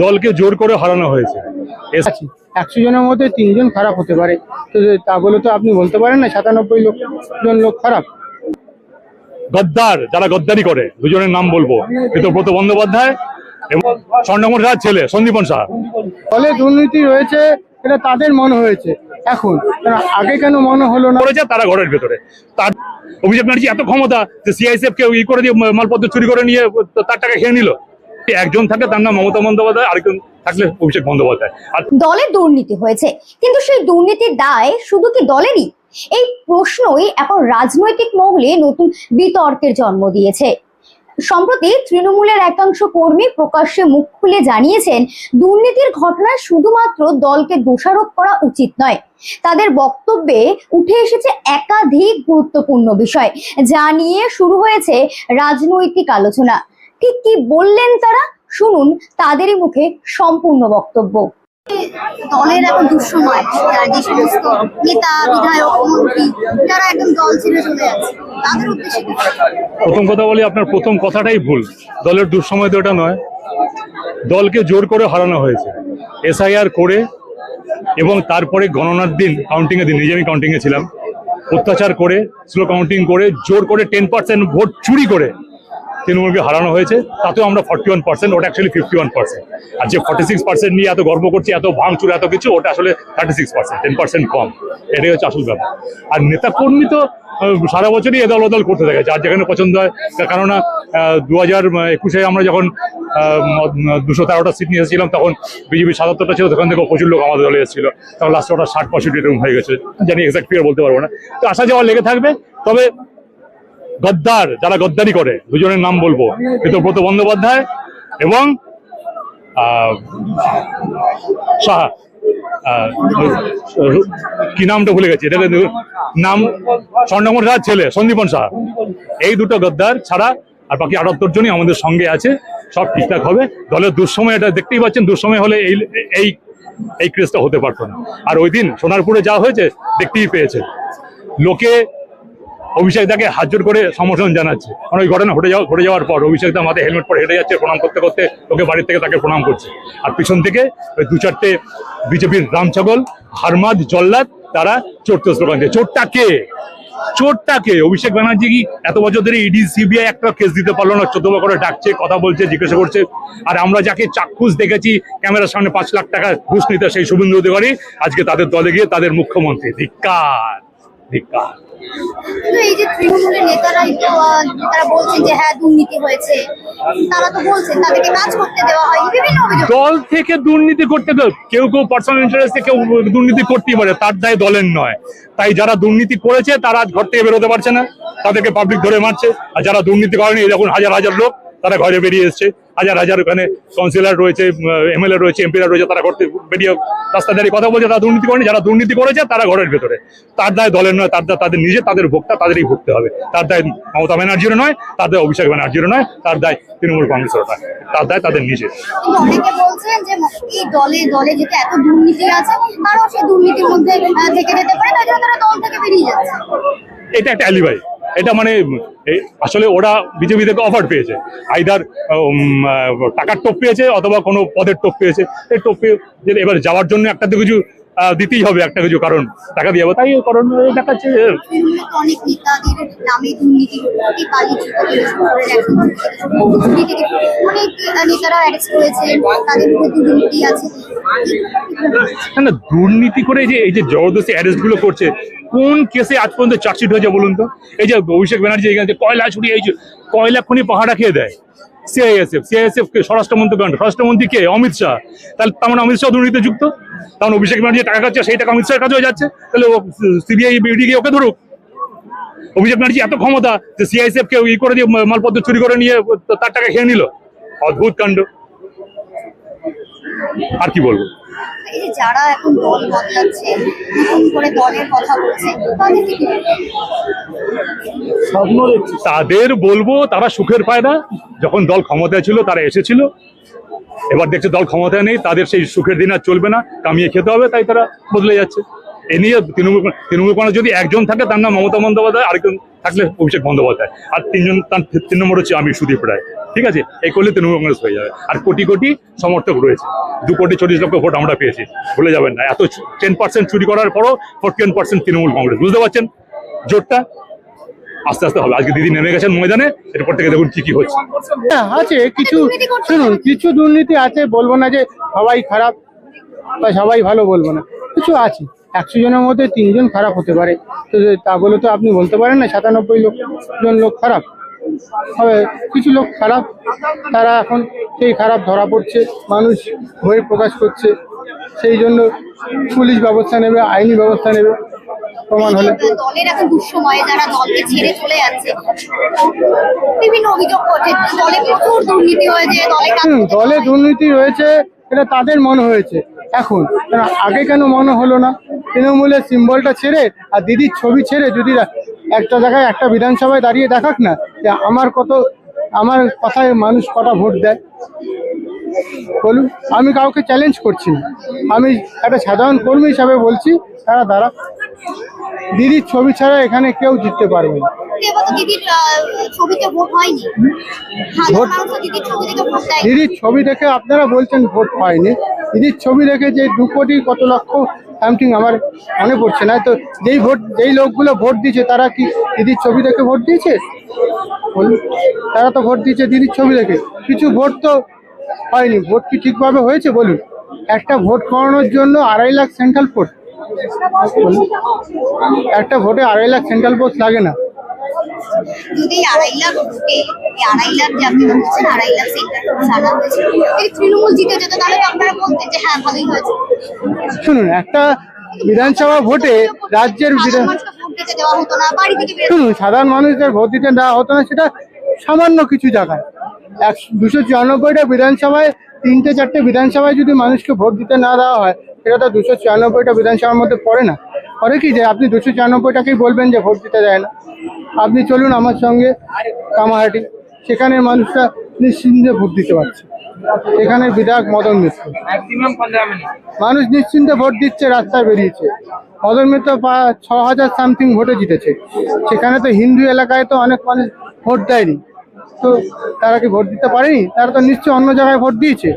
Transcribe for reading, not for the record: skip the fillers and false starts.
দলকে জোর করে হারানো হয়েছে। 100 জনের মধ্যে 3 জন খারাপ হতে পারে, তো তা বলে তো আপনি বলতে পারেন না 97 জন লোক খারাপ। গদ্দার, যারা গদ্দারি করে, দুজনের নাম বলবো, ব্রত বন্দ্যোপাধ্যায় এবং স্বর্ণমোহন রাজ ছেলে সন্দীপন সাহা। ফলে দুর্নীতি রয়েছে, এটা তাদের মনে হয়েছে এখন, আগে কেন মনে হলো না? করেছে তারা ঘরের ভেতরে। তার অভিষেক ব্যানার্জি এত ক্ষমতা যে সিআইএসএফ কে ই করে দিয়ে মালপত্র চুরি করে নিয়ে তার টাকা খেয়ে নিল। একজন থাকে তার নাম মমতা বন্দ্যোপাধ্যায়, আরেকজন থাকলে অভিষেক বন্দ্যোপাধ্যায়। আর দলের দুর্নীতি হয়েছে, কিন্তু সেই দুর্নীতির দায় শুধু কি দলেরই? এই প্রশ্নই এখন রাজনৈতিক মহলে নতুন বিতর্কের জন্ম দিয়েছে। সম্প্রতি তৃণমূলের একাংশ কর্মী প্রকাশ্যে মুখ খুলে জানিয়েছেন, দুর্নীতির ঘটনায় শুধুমাত্র দলকে দোষারোপ করা উচিত নয়। তাদের বক্তব্যে উঠে এসেছে একাধিক গুরুত্বপূর্ণ বিষয়, যা নিয়ে শুরু হয়েছে রাজনৈতিক আলোচনা। ঠিক কি বললেন তারা, শুনুন তাদেরই মুখে সম্পূর্ণ বক্তব্য। দলের এখন দুঃসময়, যে সমস্ত নেতা বিধায়ক মন্ত্রী যারা একদম দল ছেড়ে চলে যাচ্ছে, তাদের উদ্দেশ্যে প্রথম কথা বলি, আপনার প্রথম কথাটাই ভুল। দলের দুঃসময় তো এটা নয়, দলকে জোর করে হারানো হয়েছে এসআইআর করে, এবং তারপরে গণনার দিন, কাউন্টিং এর দিন, নিজে আমি কাউন্টিং এ ছিলাম, অত্যাচার করে, স্লো কাউন্টিং করে, জোর করে 10% ভোট চুরি করে তৃণমূলকে হারানো হয়েছে। তাতেও আমরা 41%, ওটা অ্যাকচুয়ালি 51%। আর যে 46% নিয়ে এত গর্ব করছি, এত ভাঙচুর, এত কিছু, ওটা আসলে 36%, 10% কম। এটাই হচ্ছে আসল ব্যাপার। আর নেতা কর্মী তো সারা বছরই এদল ওদল করতে থাকে, যার যেখানে পছন্দ হয়। কেননা 2021-এ আমরা যখন 213টা সিট নিয়ে এসেছিলাম, তখন বিজেপি 77টা ছিল, সেখান থেকে প্রচুর লোক আমাদের দলে এসেছিল। তখন লাস্টে ওটা 60% এরকম হয়ে গেছে, জানি এক্সাক্ট ফিগার বলতে পারবো না। তো আসা যাওয়া লেগে থাকবে। তবে গদ্দার, যারা গদ্দারি করে, দুজনের নাম বলবো, ব্রত বন্দ্যোপাধ্যায় এবং সাহা। কি নামটা ভুলে গেছি, এটাকে নাম স্বর্ণমোহন রাজ ছেলে সন্দীপন সাহা। এই দুটো গদ্দার ছাড়া আর বাকি 78 জনই আমাদের সঙ্গে আছে। সব ঠিকঠাক হবে। দলের দুঃসময়, এটা দেখতেই পাচ্ছেন, দুঃসময় হলে এই ক্রেজটা হতে পারতো না। আর ওই দিন সোনারপুরে যা হয়েছে দেখতেই পেয়েছে, লোকে অভিষেক দাকে হাত জোর করে সমর্থন জানাচ্ছে। কারণ ওই ঘটনা ঘটে যাওয়ার পর অভিষেক দা মাথায় হেলমেট পরে হেঁটে যাচ্ছে, প্রণাম করতে করতে লোকে বাড়ির থেকে তাকে প্রণাম করছে। আর পিছন থেকে ওই 2-4টে বিজেপির রামছাগল, হারমাদ, জল্লাদ, তারা চোরতে স্লোগান দিয়ে। চোরটা কে? অভিষেক ব্যানার্জি কি এত বছর ধরে ইডি সিবিআই একটা কেস দিতে পারলো না? 14 বার করে ডাকছে, কথা বলছে, জিজ্ঞাসা করছে। আর আমরা যাকে চাক্ষুষ দেখেছি ক্যামেরার সামনে 5 লাখ টাকা ঘুষ নিতে, সেই শুভেন্দু অধিকারী আজকে তাদের দলে গিয়ে তাদের মুখ্যমন্ত্রী। ধিক্কার। এই যে তৃণমূলের নেতারা বলছেন যে হ্যাঁ দুর্নীতি হয়েছে, তারা তো বলছেন তাদেরকে কাজ করতে দেওয়া হয়, বিভিন্ন অভিযোগ। দল থেকে দুর্নীতি করতে কেউ পার্সোনাল ইন্টারেস্টে কেউ দুর্নীতি করতেই পারে, তার দায় দলের নয়। তাই যারা দুর্নীতি করেছে তারা ঘর থেকে বেরোতে পারছে না, তাদেরকে পাবলিক ধরে মারছে। আর যারা দুর্নীতি করেনি, যখন হাজার হাজার লোক তারা ঘরে বেরিয়ে এসছে, হাজার ওখানে কাউন্সিলর রয়েছে, এমএলএ রয়েছে, এমপিরা রয়েছে, তারা ঘর থেকে বেরিয়ে রাস্তা দাঁড়িয়ে কথা বলছে তারা দুর্নীতি করেনি। যারা দুর্নীতি করেছে তারা ঘরের ভেতরে, তার দায় দলের নয়, তার দায় তাদের নিজে, তাদের ভোক্তা, তাদেরই ভুগতে হবে। তার দায় মমতা ব্যানার্জিরও নয়, তার দায় অভিষেক ব্যানার্জিরও নয়, তার দায় তৃণমূল কংগ্রেসেরও নয়, তার দায় তাদের নিজে। অনেকে বলছেন যে এই দলে যেটা এত দুর্নীতি আছে, তারাও সেই দুর্নীতির মধ্যে থেকে যেতে পারে, তাই জন্য তারা দল থেকে বেরিয়ে যাচ্ছে। এটা একটা অ্যালিবাই। এটা মানে আসলে ওরা বিজেপি থেকে অফার পেয়েছে, আইদার টাকার টোপ পেয়েছে অথবা কোনো পদের টোপ পেয়েছে। এই টোপ পেয়ে এবার যাওয়ার জন্য একটা তো কিছু দিতেই হবে, একটা কিছু কারণ টাকা দিয়ে যাবো, তাই কারণ দেখাচ্ছে। অনেক নেতাদের নামে দুর্নীতি, অনেক নেতারা অ্যারেস্ট হয়েছে, তাদের মধ্যে দুর্নীতি আছে। না, দুর্নীতি করে এই যে জবরদস্তি অ্যারেস্ট গুলো করছে, কোন কেসে আজ পর্যন্ত চার্জশিট হয়েছে বলুন তো? এই যে অভিষেক ব্যানার্জি এখানে কয়লা ছুটি, এই যে কয়লা খনি পাহাড়া খেয়ে দেয় সিআইএসএফ কে স্বরাষ্ট্রমন্ত্রী কে? অমিত শাহ। তাহলে তেমন অমিত শাহ দুর্নীতিতে যুক্ত, তখন অভিষেক ব্যানার্জি টাকা খাচ্ছে, সেই টাকা অমিত শাহের কাছে হয়ে যাচ্ছে। তাহলে সিবিআই বিডি গিয়ে ওকে ধরুক। অভিষেক ব্যানার্জি এত ক্ষমতা যে সিআইএসএফ কে ই করে দিয়ে মালপত্র চুরি করে নিয়ে তার টাকা খেয়ে নিল। অদ্ভুত কাণ্ড, আর কি বলবো। এই যে যারা এখন দল বদলাচ্ছে, নতুন করে দলের কথা বলছে, তাদের বলবো তারা সুখের পায়রা। যখন দল ক্ষমতায় ছিল তারা এসেছিল, এবার দেখছে দল ক্ষমতায় নেই, তাদের সেই সুখের দিন আর চলবে না, কামিয়ে খেতে হবে, তাই তারা বদলে যাচ্ছে। এ নিয়ে তৃণমূল কংগ্রেস যদি একজন থাকে তার নাম মমতা বন্দ্যোপাধ্যায়, আরেকজন থাকলে অভিষেক বন্দ্যোপাধ্যায়, আর তিনজন, তার 3 নম্বর হচ্ছে আমি, সুদীপ রায়। ঠিক আছে, এই করলে তৃণমূল কংগ্রেস হয়ে যাবে। আর কোটি কোটি সমর্থক রয়েছে, 2,40,00,000 ভোট আমরা পেয়েছি, ভুলে যাবেন না। এত 10% চুরি করার পরও 41% তৃণমূল কংগ্রেস। বুঝতে পারছেন জোটটা? আস্তে আস্তে হবে। আজকে দিদি নেমে গেছেন ময়দানে, এরপর থেকে দেখুন কি হচ্ছে। হ্যাঁ আছে কিছু, শুনুন কিছু দুর্নীতি আছে, বলবো না যে সবাই খারাপ বা সবাই ভালো, বলবো না, কিছু আছে। 100 জনের মধ্যে 3 জন খারাপ হতে পারে, তো তা বলে তো আপনি বলতে পারেন না 97 জন লোক খারাপ হবে। কিছু লোক খারাপ, তারা এখন সেই খারাপ ধরা পড়ছে, মানুষ ভয় প্রকাশ করছে, সেই জন্য পুলিশ ব্যবস্থা নেবে, আইনি ব্যবস্থা নেবে প্রমাণ হলে। দলের এখন দুঃসময়ে যারা দলকে ছেড়ে চলে যাচ্ছে, বিভিন্ন অভিযোগ করছে দলে প্রচুর দুর্নীতি হয়েছে, দলে দুর্নীতি হয়েছে, এটা তাদের মনে হয়েছে এখন, আগে কেন মনে হলো না? তৃণমূলের সিম্বলটা ছেড়ে আর দিদির ছবি ছেড়ে যদি একটা জায়গায় একটা বিধানসভায় দাঁড়িয়ে দেখাক না যে আমার কথায় মানুষ কটা ভোট দেয়, বলুন। আমি কাউকে চ্যালেঞ্জ করছি না, আমি একটা সাধারণ কর্মী হিসাবে বলছি, তারা দ্বারা দিদির ছবি ছাড়া এখানে কেউ জিততে পারবে না। দিদির ছবিতে ভোট হয়নি, দিদির ছবি থেকে ভোট দেয়। দিদির ছবি দেখে আপনারা বলছেন ভোট হয়নি, দিদির ছবি দেখে যে 2 কোটি কত লক্ষ সামথিং, আমার মনে পড়ছে না, তো যেই লোকগুলো ভোট দিয়েছে তারা কি দিদির ছবি দেখে ভোট দিয়েছে? বলুন, তারা তো ভোট দিয়েছে দিদির ছবি দেখে। কিছু ভোট তো হয়নি, ভোট কি ঠিকভাবে হয়েছে বলুন? একটা ভোট করানোর জন্য 2.5 লাখ সেন্ট্রাল পোস্ট, একটা ভোটে 2.5 লাখ সেন্ট্রাল পোস্ট লাগে না। যদি 2.5 লাখ ভোটে, 2.5 লাখ যে আপনি বলছেন 2.5 লাখ সেন্টার সারা হয়েছে, যদি তৃণমূল জিতে যেত তাহলে তো আপনারা বলতেন যে হ্যাঁ ভালোই হয়েছে। শুনুন, একটা বিধানসভা ভোটে রাজ্যের ভোট দিতে দেওয়া হতো না, বাড়ি থেকে শুনুন, সাধারণ মানুষদের ভোট দিতে দেওয়া হতো না, সেটা সামান্য কিছু জায়গায়। 294টা বিধানসভায়, 3-4টে বিধানসভায় যদি মানুষকে ভোট দিতে না দেওয়া হয়, সেটা তো 294টা বিধানসভার মধ্যে পড়ে না। পরে কি যে আপনি 294টাকেই বলবেন যে ভোট দিতে দেয় না? আপনি চলুন আমার সঙ্গে কামাহাটি, সেখানে মানুষরা নিশ্চিন্তে ভোট দিতে পারছে। এখানে বিধায়ক মদন মিত্র, মানুষ নিশ্চিন্তে ভোট দিচ্ছে, রাস্তায় বেরিয়েছে। মদন মিত্র 6,000 সামথিং ভোটে জিতেছে। সেখানে তো হিন্দু এলাকায় তো অনেক মানুষ ভোট দেয়নি, তো তারা কি ভোট দিতে পারেনি? তারা তো নিশ্চয়ই অন্য জায়গায় ভোট দিয়েছে।